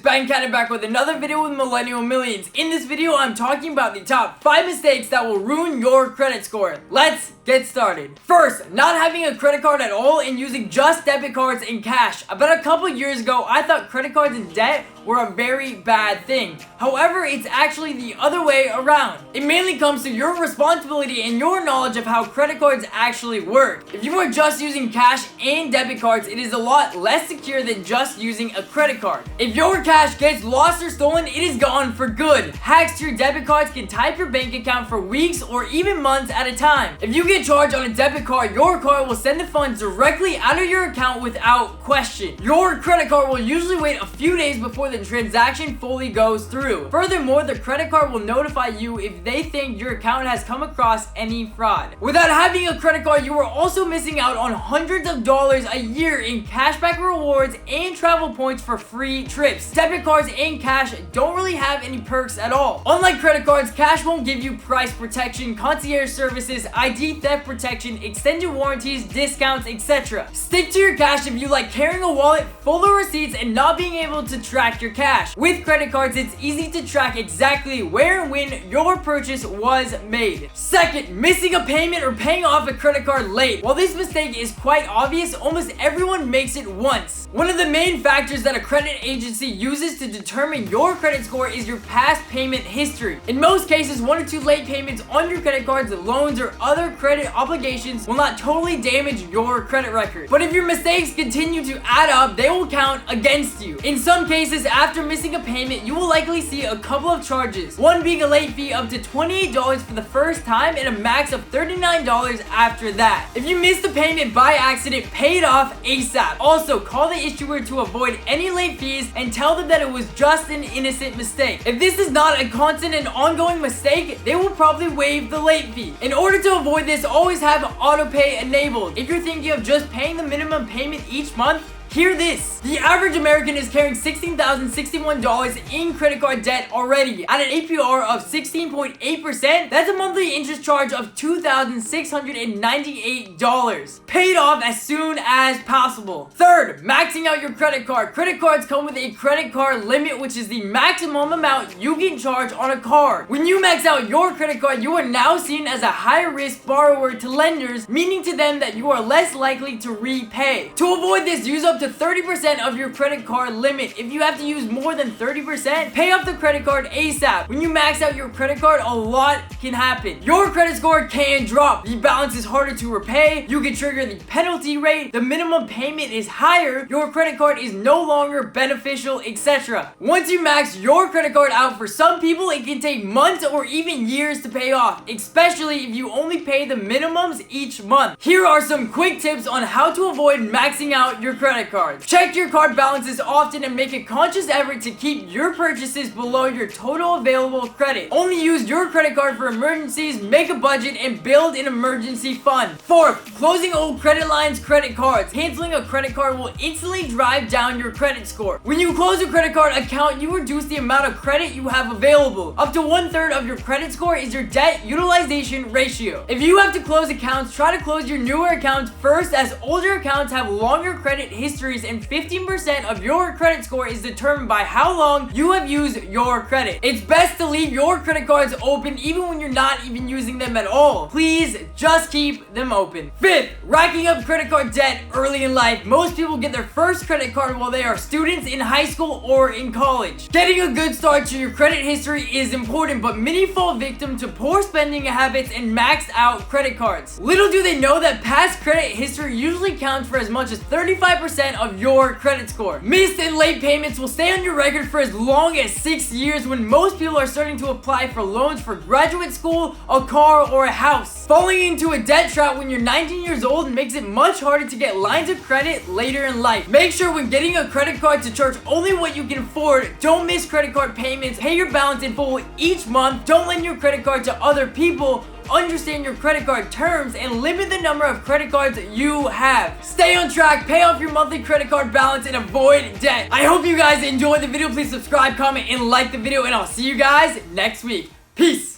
Ben Cadden back with another video with Millennial Millions. In this video, I'm talking about the top 5 mistakes that will ruin your credit score. Let's get started. First, not having a credit card at all and using just debit cards and cash. About a couple years ago, I thought credit cards and debt were a very bad thing. However, it's actually the other way around. It mainly comes to your responsibility and your knowledge of how credit cards actually work. If you are just using cash and debit cards, it is a lot less secure than just using a credit card. If your cash gets lost or stolen, it is gone for good. Hacks to your debit cards can tie up your bank account for weeks or even months at a time. If you get charged on a debit card, your card will send the funds directly out of your account without question. Your credit card will usually wait a few days before the transaction fully goes through. Furthermore, the credit card will notify you if they think your account has come across any fraud. Without having a credit card, you are also missing out on hundreds of dollars a year in cashback rewards and travel points for free trips. Debit cards and cash don't really have any perks at all. Unlike credit cards, cash won't give you price protection, concierge services, ID theft protection, extended warranties, discounts, etc. Stick to your cash if you like carrying a wallet full of receipts and not being able to track your cash. With credit cards, it's easy to track exactly where and when your purchase was made. Second, missing a payment or paying off a credit card late. While this mistake is quite obvious, almost everyone makes it once. One of the main factors that a credit agency uses to determine your credit score is your past payment history. In most cases, 1 or 2 late payments on your credit cards, loans, or other credit obligations will not totally damage your credit record. But if your mistakes continue to add up, they will count against you. In some cases, after missing a payment, you will likely see a couple of charges. One being a late fee up to $28 for the first time and a max of $39 after that. If you missed the payment by accident, pay it off ASAP. Also, call the issuer to avoid any late fees and tell them that it was just an innocent mistake. If this is not a constant and ongoing mistake, they will probably waive the late fee. In order to avoid this, always have auto pay enabled. If you're thinking of just paying the minimum payment each month, hear this. The average American is carrying $16,061 in credit card debt already. At an APR of 16.8%, that's a monthly interest charge of $2,698. Paid off as soon as possible. Third, maxing out your credit card. Credit cards come with a credit card limit, which is the maximum amount you can charge on a card. When you max out your credit card, you are now seen as a higher risk borrower to lenders, meaning to them that you are less likely to repay. To avoid this, use up to 30% of your credit card limit. If you have to use more than 30%, pay off the credit card ASAP. When you max out your credit card, a lot can happen. Your credit score can drop. The balance is harder to repay. You can trigger the penalty rate. The minimum payment is higher. Your credit card is no longer beneficial, etc. Once you max your credit card out, for some people, it can take months or even years to pay off, especially if you only pay the minimums each month. Here are some quick tips on how to avoid maxing out your credit card. Check your card balances often and make a conscious effort to keep your purchases below your total available credit. Only use your credit card for emergencies, make a budget, and build an emergency fund. Fourth, closing old credit lines, credit cards. Canceling a credit card will instantly drive down your credit score. When you close a credit card account, you reduce the amount of credit you have available. Up to 1/3 of your credit score is your debt utilization ratio. If you have to close accounts, try to close your newer accounts first, as older accounts have longer credit histories, and 15% of your credit score is determined by how long you have used your credit. It's best to leave your credit cards open even when you're not even using them at all. Please just keep them open. Fifth, racking up credit card debt early in life. Most people get their first credit card while they are students in high school or in college. Getting a good start to your credit history is important, but many fall victim to poor spending habits and maxed out credit cards. Little do they know that past credit history usually counts for as much as 35% of your credit score. Missed and late payments will stay on your record for as long as 6 years, when most people are starting to apply for loans for graduate school, a car, or a house. Falling into a debt trap when you're 19 years old makes it much harder to get lines of credit later in life. Make sure when getting a credit card to charge only what you can afford. Don't miss credit card payments. Pay your balance in full each month. Don't lend your credit card to other people. Understand your credit card terms and limit the number of credit cards you have. Stay on track, pay off your monthly credit card balance, and avoid debt. I hope you guys enjoyed the video. Please subscribe, comment, and like the video, and I'll see you guys next week. Peace.